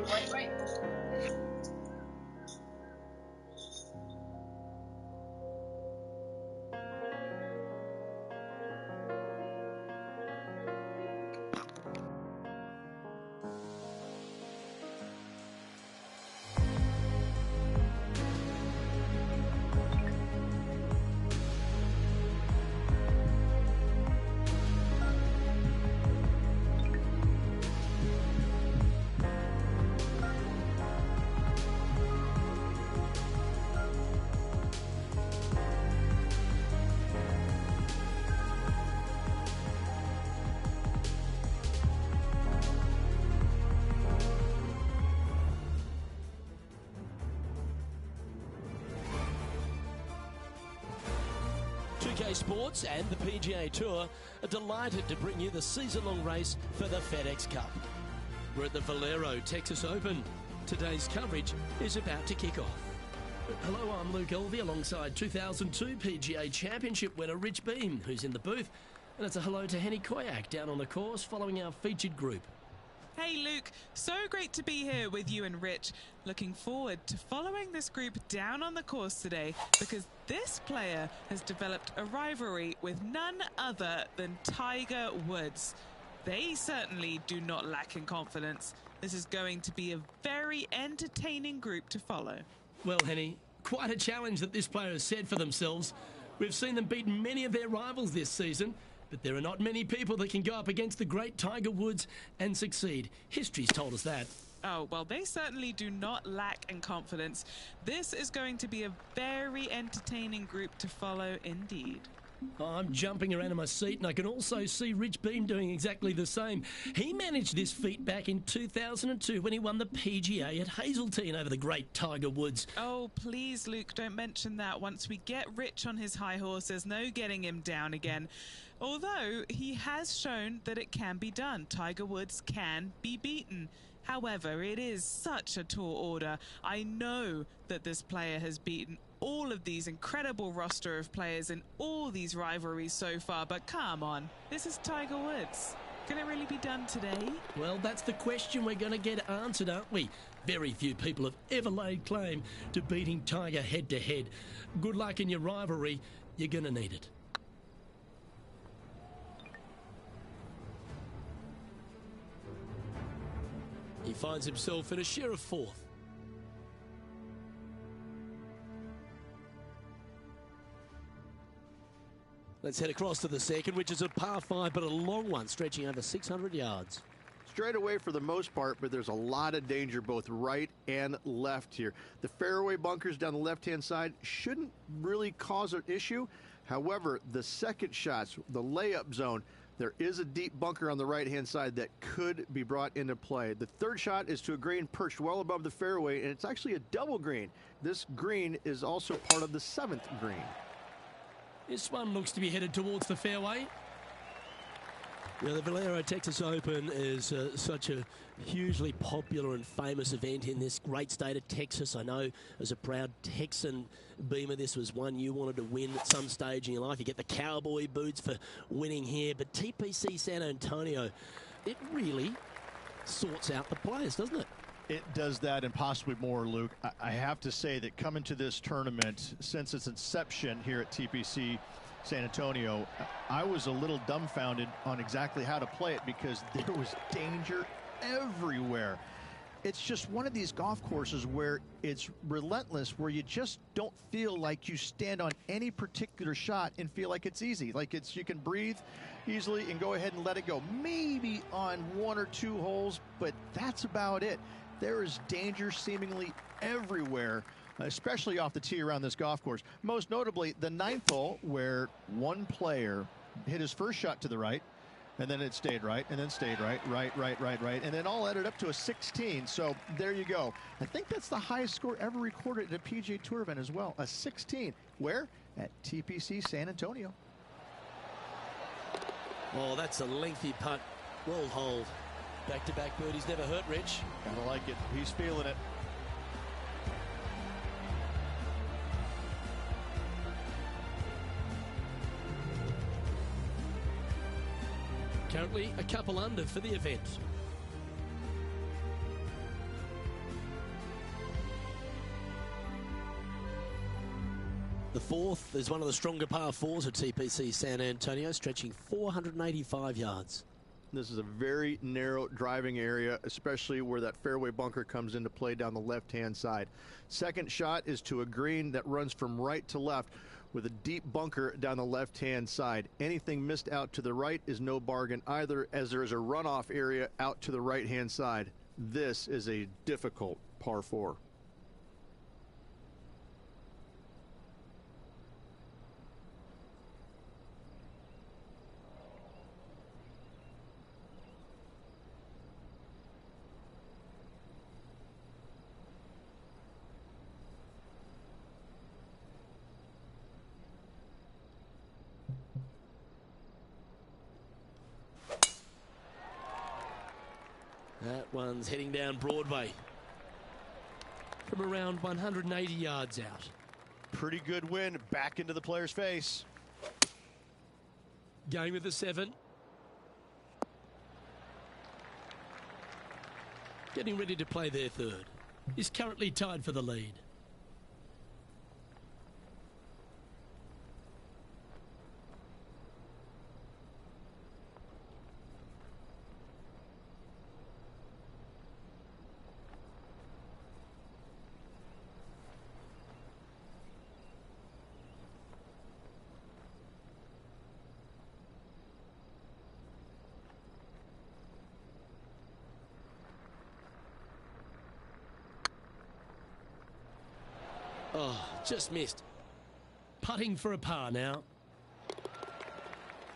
right. 2K Sports and the PGA Tour are delighted to bring you the season-long race for the FedEx Cup. We're at the Valero Texas Open. Today's coverage is about to kick off. Hello, I'm Luke Elvey alongside 2002 PGA Championship winner Rich Beam, who's in the booth. And it's a hello to Henny Koyak down on the course following our featured group. Hey Luke, so great to be here with you and Rich. Looking forward to following this group down on the course today because this player has developed a rivalry with none other than Tiger Woods. They certainly do not lack in confidence. This is going to be a very entertaining group to follow. Well, Henny, quite a challenge that this player has set for themselves. We've seen them beat many of their rivals this season, but there are not many people that can go up against the great Tiger Woods and succeed. History's told us that. Oh, well, they certainly do not lack in confidence. This is going to be a very entertaining group to follow indeed. I'm jumping around in my seat, and I can also see Rich Beam doing exactly the same. He managed this feat back in 2002 when he won the PgA at Hazeltine over the great Tiger Woods. Oh, please, Luke, don't mention that. Once we get Rich on his high horse, there's no getting him down again. Although he has shown that it can be done. Tiger Woods can be beaten. However, it is such a tall order. I know that this player has beaten all of these incredible roster of players in all these rivalries so far, but come on, this is Tiger Woods. Can it really be done today? Well, that's the question we're going to get answered, aren't we? Very few people have ever laid claim to beating Tiger head-to-head. Good luck in your rivalry. You're going to need it. He finds himself in a share of fourth. Let's head across to the second, which is a par 5, but a long one, stretching over 600 yards. Straight away for the most part, but there's a lot of danger both right and left here. The fairway bunkers down the left-hand side shouldn't really cause an issue. However, the second shots, the layup zone, there is a deep bunker on the right-hand side that could be brought into play. The third shot is to a green perched well above the fairway, and it's actually a double green. This green is also part of the 7th green. This one looks to be headed towards the fairway. Now, the Valero Texas Open is such a hugely popular and famous event in this great state of Texas. I know as a proud Texan, Beamer, this was one you wanted to win at some stage in your life. You get the cowboy boots for winning here, but TPC San Antonio, it really sorts out the players, doesn't it? It does that and possibly more, Luke. I have to say that coming to this tournament, since its inception here at TPC San Antonio, I was a little dumbfounded on exactly how to play it because there was danger everywhere. It's just one of these golf courses where it's relentless, where you just don't feel like you stand on any particular shot and feel like it's easy. Like you can breathe easily and go ahead and let it go. Maybe on 1 or 2 holes, but that's about it. There is danger seemingly everywhere, especially off the tee around this golf course. Most notably, the 9th hole, where one player hit his first shot to the right, and then it stayed right, and then stayed right, and then all added up to a 16. So there you go. I think that's the highest score ever recorded at a PGA Tour event as well, a 16. Where? At TPC San Antonio. Oh, that's a lengthy putt. Well holed. Back-to-back birdies never hurt, Rich. Gotta like it. He's feeling it. Currently a couple under for the event. The fourth is one of the stronger par fours at TPC San Antonio, stretching 485 yards. This is a very narrow driving area, especially where that fairway bunker comes into play down the left-hand side. Second shot is to a green that runs from right to left with a deep bunker down the left-hand side. Anything missed out to the right is no bargain either, as there is a runoff area out to the right-hand side. This is a difficult par 4. That one's heading down Broadway from around 180 yards out. Pretty good win back into the player's face. Going with the 7. Getting ready to play their third. Is currently tied for the lead. Oh, just missed. Putting for a par now.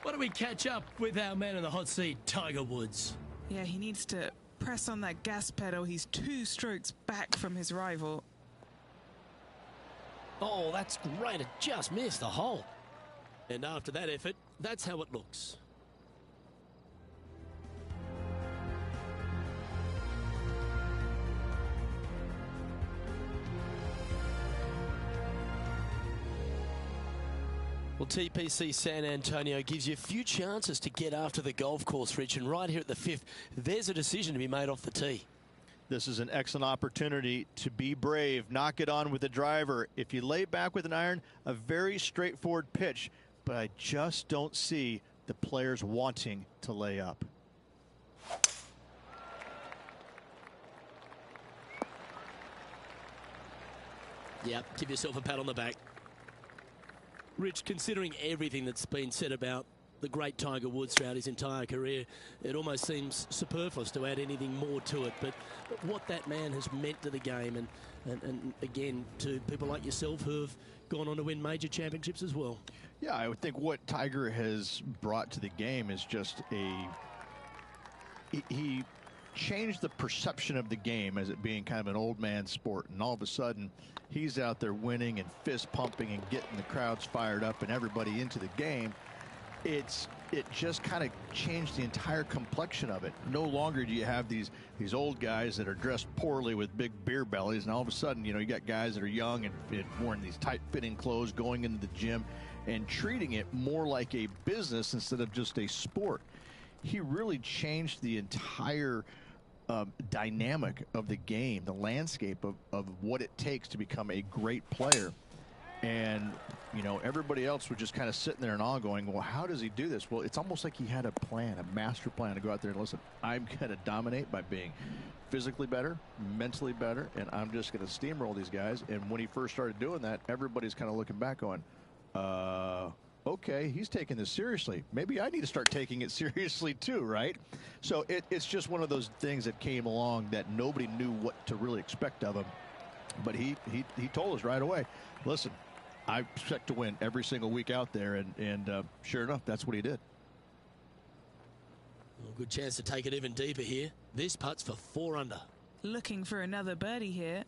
Why don't we catch up with our man in the hot seat, Tiger Woods? Yeah, he needs to press on that gas pedal. He's 2 strokes back from his rival. Oh, that's great. It just missed the hole. And after that effort, that's how it looks. Well, TPC San Antonio gives you a few chances to get after the golf course, Rich, and right here at the 5th, there's a decision to be made off the tee. This is an excellent opportunity to be brave, knock it on with the driver. If you lay back with an iron, a very straightforward pitch, but I just don't see the players wanting to lay up. Yep, give yourself a pat on the back. Rich, considering everything that's been said about the great Tiger Woods throughout his entire career, it almost seems superfluous to add anything more to it. But what that man has meant to the game and again, to people like yourself who have gone on to win major championships as well. Yeah, I would think what Tiger has brought to the game is just he changed the perception of the game as it being kind of an old man sport, and all of a sudden he's out there winning and fist pumping and getting the crowds fired up and everybody into the game. It just kind of changed the entire complexion of it. No longer do you have these old guys that are dressed poorly with big beer bellies, and all of a sudden, you know, you got guys that are young and wearing these tight-fitting clothes, going into the gym and treating it more like a business instead of just a sport. He really changed the entire dynamic of the game, the landscape of what it takes to become a great player. And, you know, everybody else was just kind of sitting there and all going, well, how does he do this? Well, it's almost like he had a plan, a master plan to go out there and listen, I'm going to dominate by being physically better, mentally better, and I'm just going to steamroll these guys. And when he first started doing that, everybody's kind of looking back going, okay, he's taking this seriously. Maybe I need to start taking it seriously too, right? So it's just one of those things that came along that nobody knew what to really expect of him. But he told us right away, listen, I expect to win every single week out there, and sure enough, that's what he did. Well, good chance to take it even deeper here. This putt's for 4 under. Looking for another birdie here.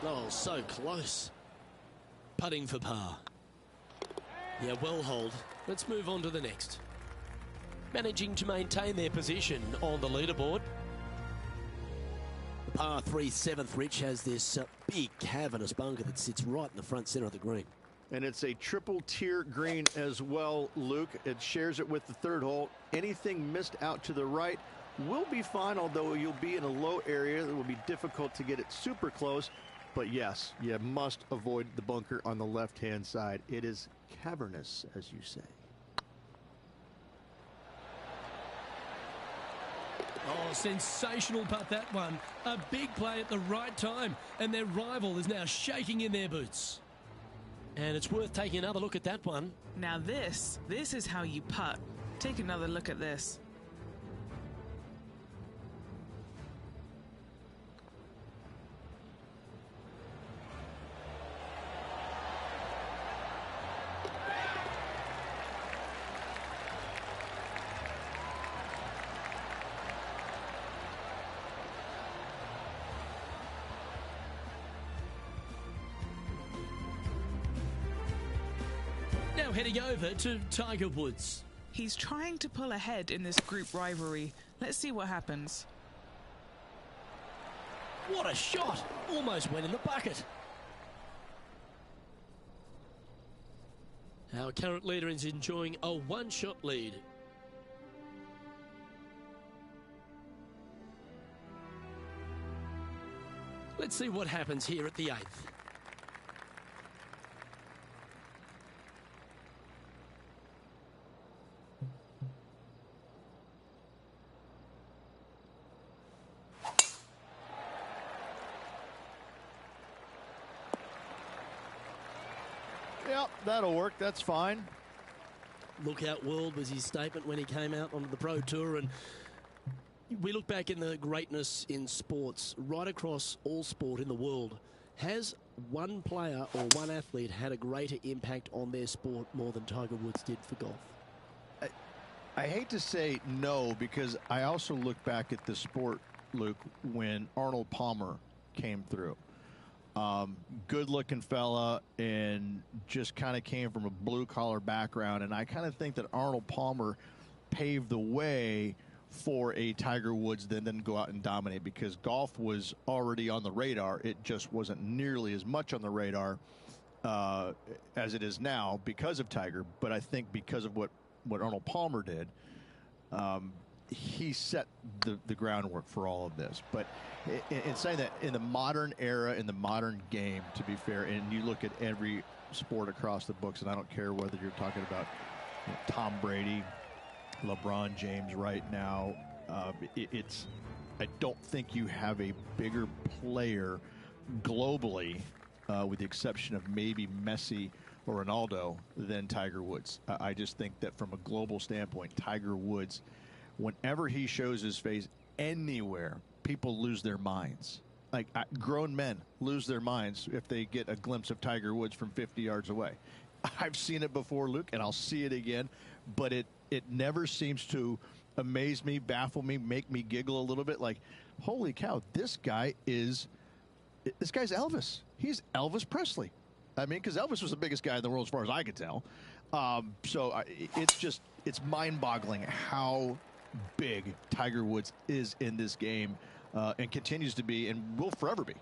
Oh, so close. Putting for par. Yeah, well hold. Let's move on to the next. managing to maintain their position on the leaderboard. The par 3 7th, Rich, has this big cavernous bunker that sits right in the front centre of the green. And it's a triple tier green as well, Luke. It shares it with the third hole. Anything missed out to the right will be fine, although you'll be in a low area. It will be difficult to get it super close. But yes, you must avoid the bunker on the left-hand side. It is cavernous, as you say. Oh, sensational putt, that one. A big play at the right time, and their rival is now shaking in their boots. And it's worth taking another look at that one. Now this is how you putt. Take another look at this. Now heading over to Tiger Woods. He's trying to pull ahead in this group rivalry. Let's see what happens. What a shot! Almost went in the bucket. Our current leader is enjoying a one-shot lead. Let's see what happens here at the 8th. Yep, that'll work. That's fine. Look out world was his statement when he came out onto the Pro Tour. And we look back in the greatness in sports, right across all sport in the world. Has one player or one athlete had a greater impact on their sport more than Tiger Woods did for golf? I hate to say no, because I also look back at the sport, Luke, when Arnold Palmer came through. Good-looking fella and just kind of came from a blue-collar background. And I kind of think that Arnold Palmer paved the way for a Tiger Woods that then go out and dominate, because golf was already on the radar. It just wasn't nearly as much on the radar as it is now because of Tiger. But I think because of what Arnold Palmer did, he set the groundwork for all of this. But in saying that, in the modern era, in the modern game, to be fair, and you look at every sport across the books, and I don't care whether you're talking about Tom Brady, LeBron James right now, I don't think you have a bigger player globally, with the exception of maybe Messi or Ronaldo, than Tiger Woods. I just think that from a global standpoint, Tiger Woods, whenever he shows his face anywhere, people lose their minds. Like, grown men lose their minds if they get a glimpse of Tiger Woods from 50 yards away. I've seen it before, Luke, and I'll see it again, but it never seems to amaze me, baffle me, make me giggle a little bit. Like, holy cow, this guy's Elvis. He's Elvis Presley. I mean, because Elvis was the biggest guy in the world as far as I could tell. It's mind-boggling how big Tiger Woods is in this game, and continues to be, and will forever be.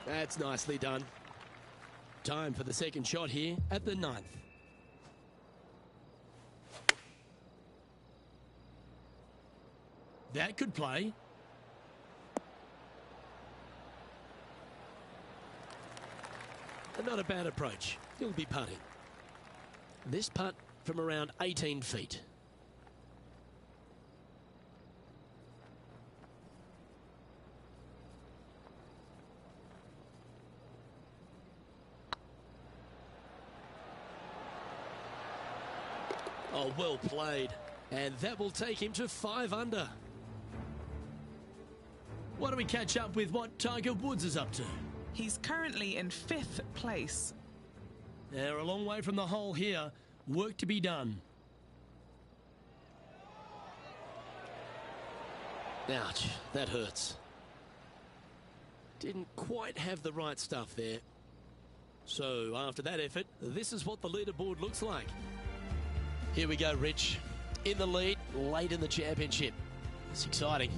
That's nicely done. Time for the second shot here at the 9th. That could play. Not a bad approach. He'll be putting. This putt from around 18 feet. Oh, well played. And that will take him to 5 under. Why don't we catch up with what Tiger Woods is up to? He's currently in 5th place. They're a long way from the hole here. Work to be done. Ouch, that hurts. Didn't quite have the right stuff there. So after that effort, this is what the leaderboard looks like. Here we go, Rich. In the lead, late in the championship. It's exciting.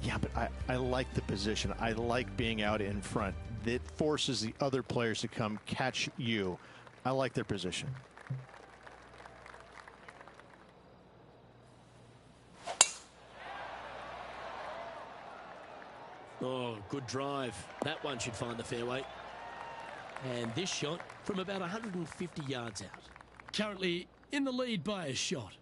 Yeah, but I like the position. I like being out in front. It forces the other players to come catch you. I like their position. Oh, good drive. That one should find the fairway. And this shot from about 150 yards out. Currently in the lead by a shot.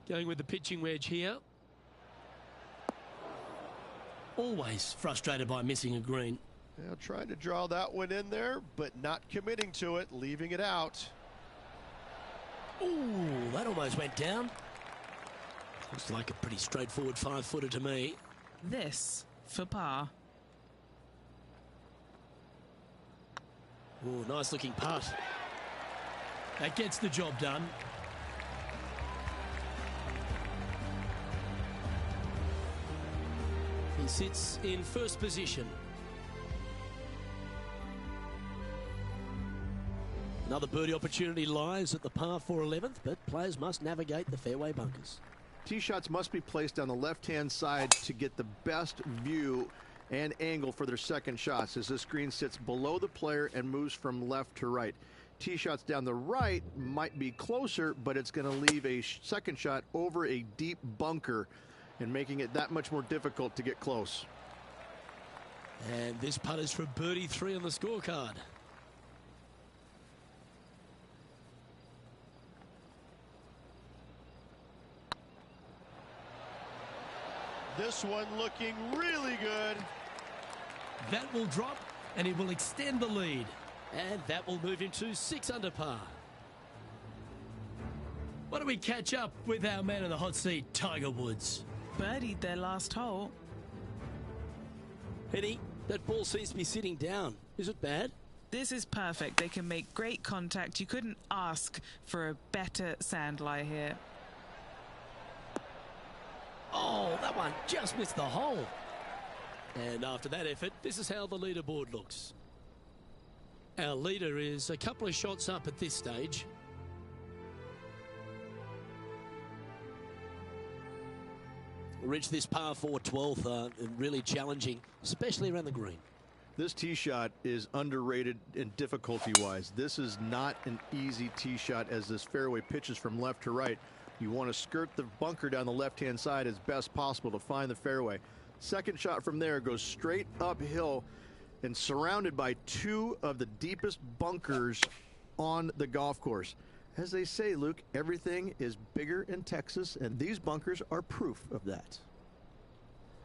Going with the pitching wedge here. Always frustrated by missing a green. Yeah, trying to draw that one in there, but not committing to it, leaving it out. Ooh, that almost went down. Looks like a pretty straightforward 5-footer to me. This for par. Ooh, nice looking putt. That gets the job done. He sits in first position. Another birdie opportunity lies at the par 4 11th, but players must navigate the fairway bunkers. Tee shots must be placed on the left-hand side to get the best view and angle for their second shots, as this green sits below the player and moves from left to right. Tee shots down the right might be closer, but it's going to leave a second shot over a deep bunker and making it that much more difficult to get close. And this putt is for birdie 3 on the scorecard. This one looking really good. That will drop, and it will extend the lead. And that will move him to 6 under par. Why don't we catch up with our man in the hot seat, Tiger Woods? Birdied their last hole. Eddie, that ball seems to be sitting down. Is it bad? This is perfect. They can make great contact. You couldn't ask for a better sand lie here. Oh, that one just missed the hole. And after that effort, this is how the leaderboard looks. Our leader is a couple of shots up at this stage. Rich, this par 4 12th, really challenging, especially around the green. This tee shot is underrated in difficulty-wise. This is not an easy tee shot, as this fairway pitches from left to right. You want to skirt the bunker down the left-hand side as best possible to find the fairway. Second shot from there goes straight uphill and surrounded by 2 of the deepest bunkers on the golf course. As they say, Luke, everything is bigger in Texas, and these bunkers are proof of that.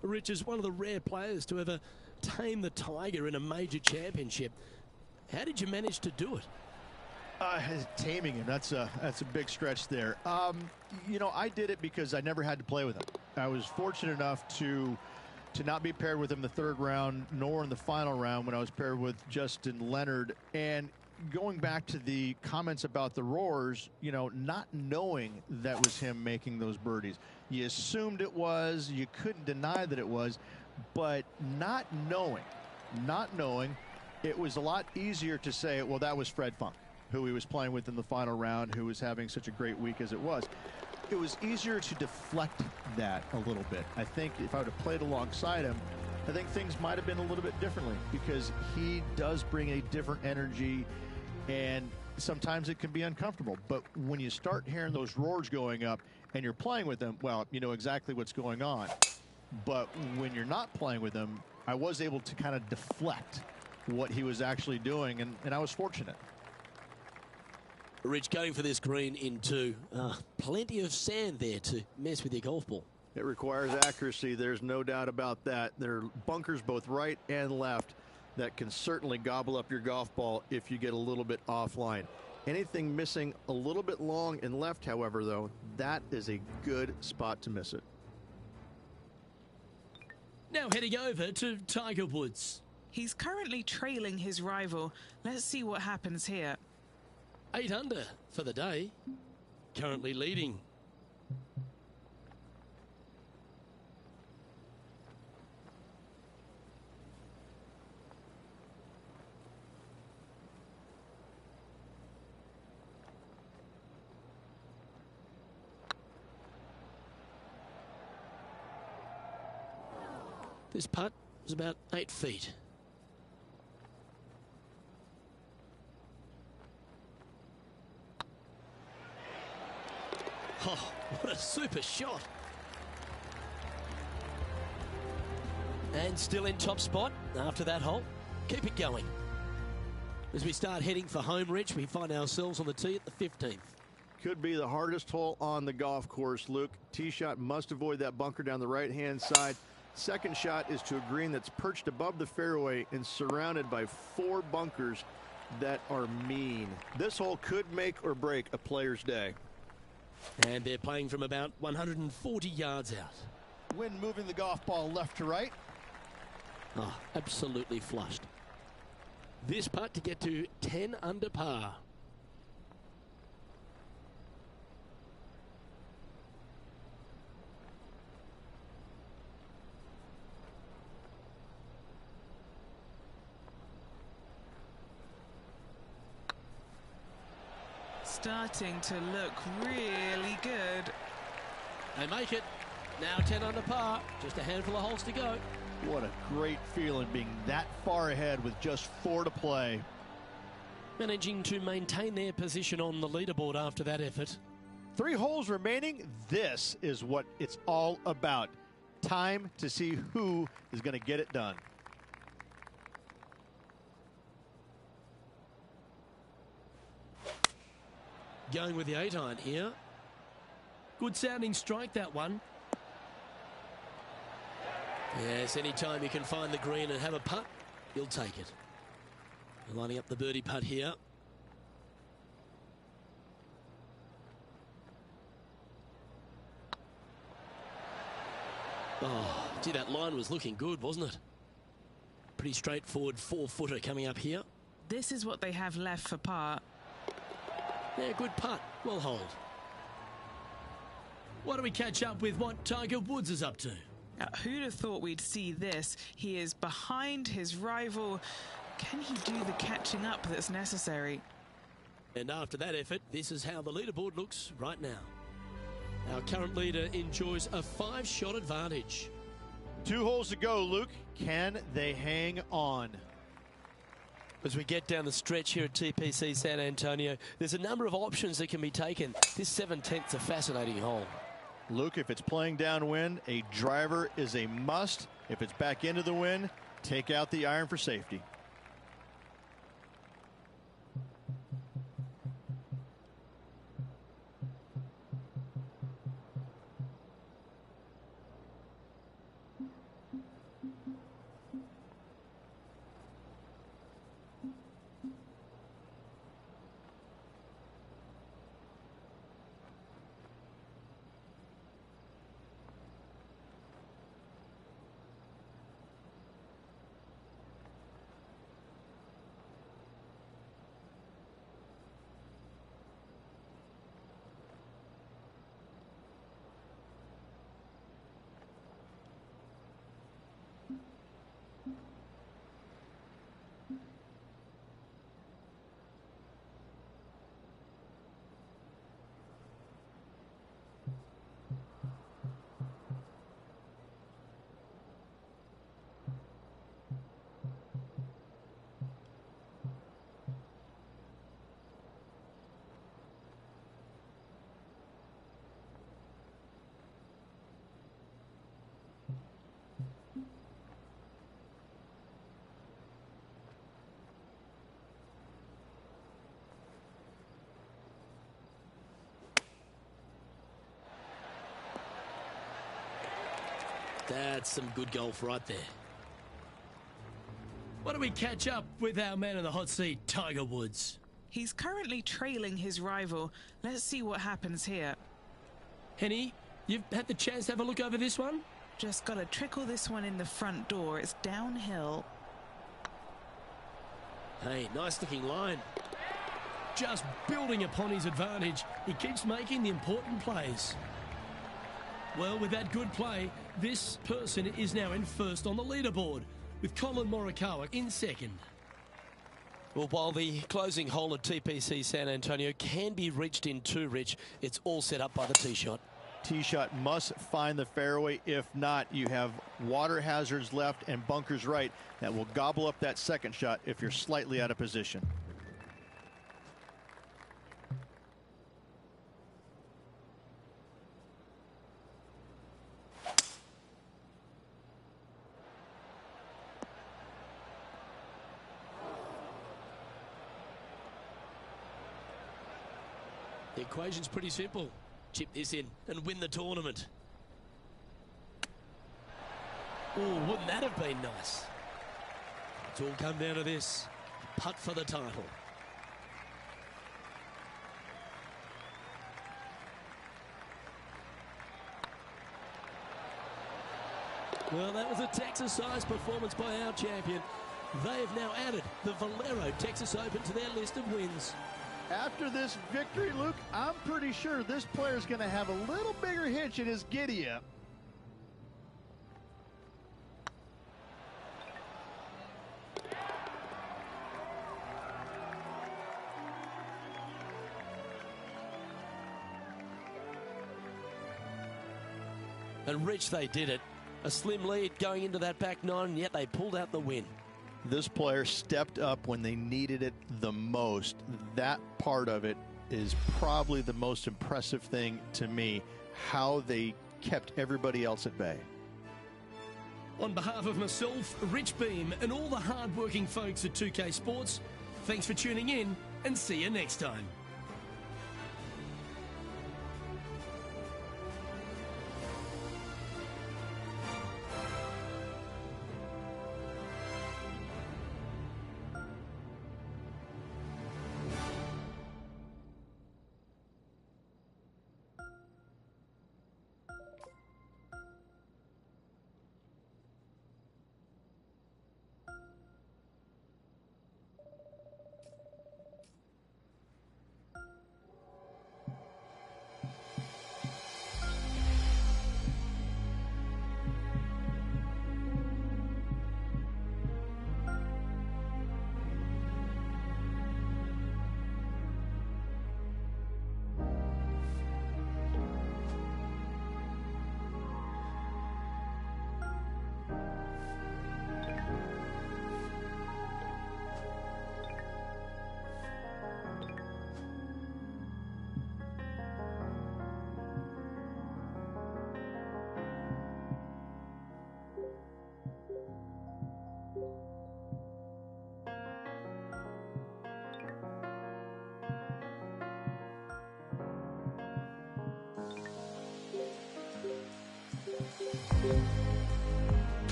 Rich is one of the rare players to ever tame the Tiger in a major championship. How did you manage to do it? Taming him, that's a big stretch there. You know, I did it because I never had to play with him. I was fortunate enough to not be paired with him in the 3rd round, nor in the final round when I was paired with Justin Leonard. And going back to the comments about the roars, you know, not knowing that was him making those birdies. You assumed it was, you couldn't deny that it was, but not knowing, it was a lot easier to say, well, that was Fred Funk, who he was playing with in the final round, who was having such a great week as it was. It was easier to deflect that a little bit. I think if I would have played alongside him, I think things might have been a little bit differently, because he does bring a different energy, and sometimes it can be uncomfortable. But when you start hearing those roars going up and you're playing with them, well, you know exactly what's going on. But when you're not playing with him, I was able to kind of deflect what he was actually doing, and I was fortunate. Rich, going for this green in 2. Plenty of sand there to mess with your golf ball. It requires accuracy. There's no doubt about that. There are bunkers both right and left that can certainly gobble up your golf ball if you get a little bit offline. Anything missing a little bit long and left, however, though, that is a good spot to miss it. Now heading over to Tiger Woods. He's currently trailing his rival. Let's see what happens here. 8 under for the day. Currently leading. This putt was about 8 feet. Oh, what a super shot. And still in top spot after that hole. Keep it going. As we start heading for home, Rich, we find ourselves on the tee at the 15th. Could be the hardest hole on the golf course, Luke. Tee shot must avoid that bunker down the right-hand side. Second shot is to a green that's perched above the fairway and surrounded by 4 bunkers that are mean. This hole could make or break a player's day. And they're playing from about 140 yards out. Wind moving the golf ball left to right. Oh, absolutely flushed. This putt to get to 10 under par. Starting to look really good. They make it. Now 10 under par. Just a handful of holes to go. What a great feeling being that far ahead with just 4 to play. Managing to maintain their position on the leaderboard after that effort. 3 holes remaining. This is what it's all about. Time to see who is going to get it done. Going with the 8-iron here. Good sounding strike, that one. Yes, anytime you can find the green and have a putt, you'll take it. Lining up the birdie putt here. Oh, gee, that line was looking good, wasn't it? Pretty straightforward 4-footer coming up here. This is what they have left for par. Yeah, good putt. Well hold. Why don't we catch up with what Tiger Woods is up to? Who'd have thought we'd see this? He is behind his rival. Can he do the catching up that's necessary? And after that effort, this is how the leaderboard looks right now. Our current leader enjoys a 5-shot advantage. 2 holes to go, Luke. Can they hang on? As we get down the stretch here at TPC San Antonio, there's a number of options that can be taken. This 17th's a fascinating hole. Luke, if it's playing downwind, a driver is a must. If it's back into the wind, take out the iron for safety. That's some good golf right there. Why don't we catch up with our man in the hot seat, Tiger Woods? He's currently trailing his rival. Let's see what happens here. Henny, you've had the chance to have a look over this one? Just got to trickle this one in the front door. It's downhill. Hey, nice looking line. just building upon his advantage. He keeps making the important plays. Well, with that good play, this person is now in first on the leaderboard, with Colin Morikawa in second. Well, while the closing hole at TPC San Antonio can be reached in two, Rich, it's all set up by the tee shot. Tee shot must find the fairway. If not, you have water hazards left and bunkers right that will gobble up that second shot if you're slightly out of position. The equation's pretty simple. Chip this in and win the tournament. Oh, wouldn't that have been nice? It's all come down to this. Putt for the title. Well, that was a Texas-sized performance by our champion. They have now added the Valero Texas Open to their list of wins. After this victory, Luke, I'm pretty sure this player is going to have a little bigger hitch in his giddy-up. And Rich, they did it. A slim lead going into that back nine, and yet they pulled out the win. This player stepped up when they needed it the most. That part of it is probably the most impressive thing to me, how they kept everybody else at bay. On behalf of myself, Rich Beam, and all the hard-working folks at 2K Sports, thanks for tuning in, and see you next time.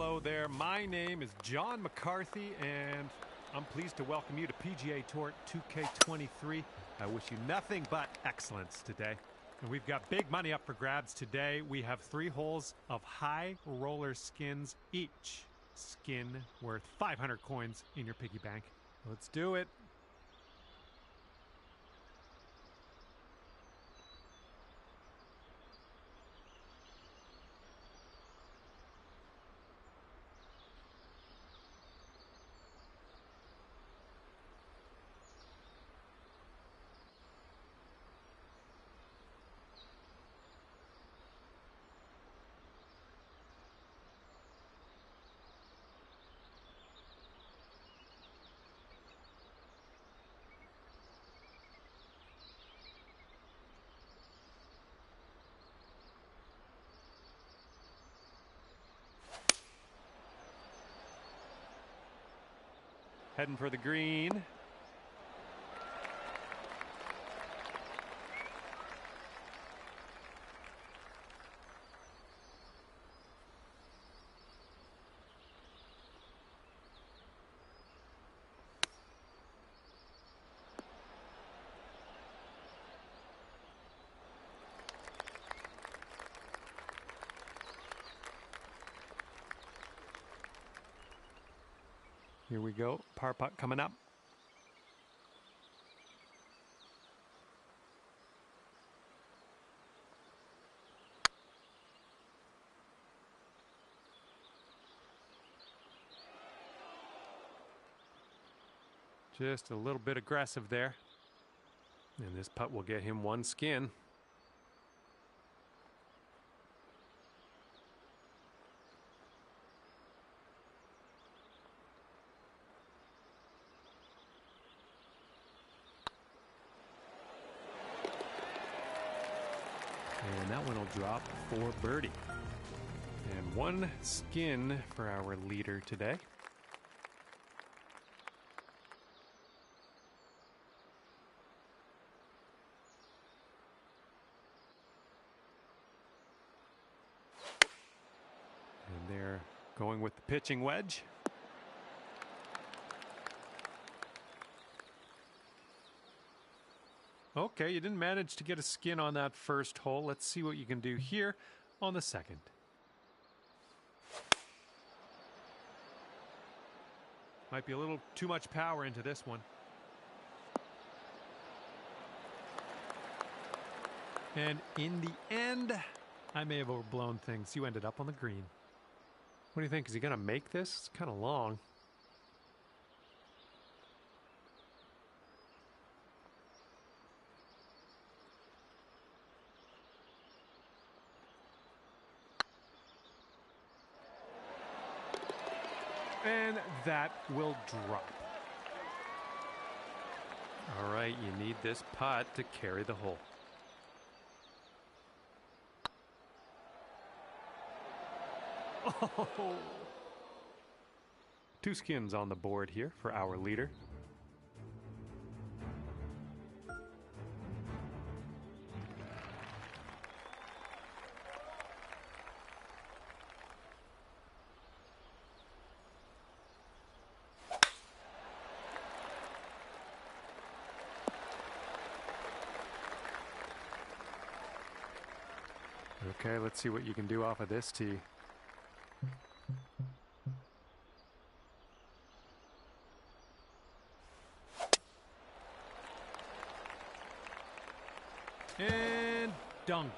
Hello there. My name is John McCarthy, and I'm pleased to welcome you to PGA Tour 2K23. I wish you nothing but excellence today. And we've got big money up for grabs today. We have 3 holes of high roller skins, each skin worth 500 coins in your piggy bank. Let's do it. Heading for the green. Here we go. Par putt coming up. Just a little bit aggressive there. And this putt will get him 1 skin. And that one will drop for birdie. And 1 skin for our leader today. And they're going with the pitching wedge. Okay, you didn't manage to get a skin on that first hole. Let's see what you can do here on the second. Might be a little too much power into this one. And in the end, I may have overblown things. You ended up on the green. What do you think? Is he going to make this? It's kind of long. And that will drop. All right, you need this putt to carry the hole. Oh. 2 skins on the board here for our leader. Okay, let's see what you can do off of this tee. And dunked.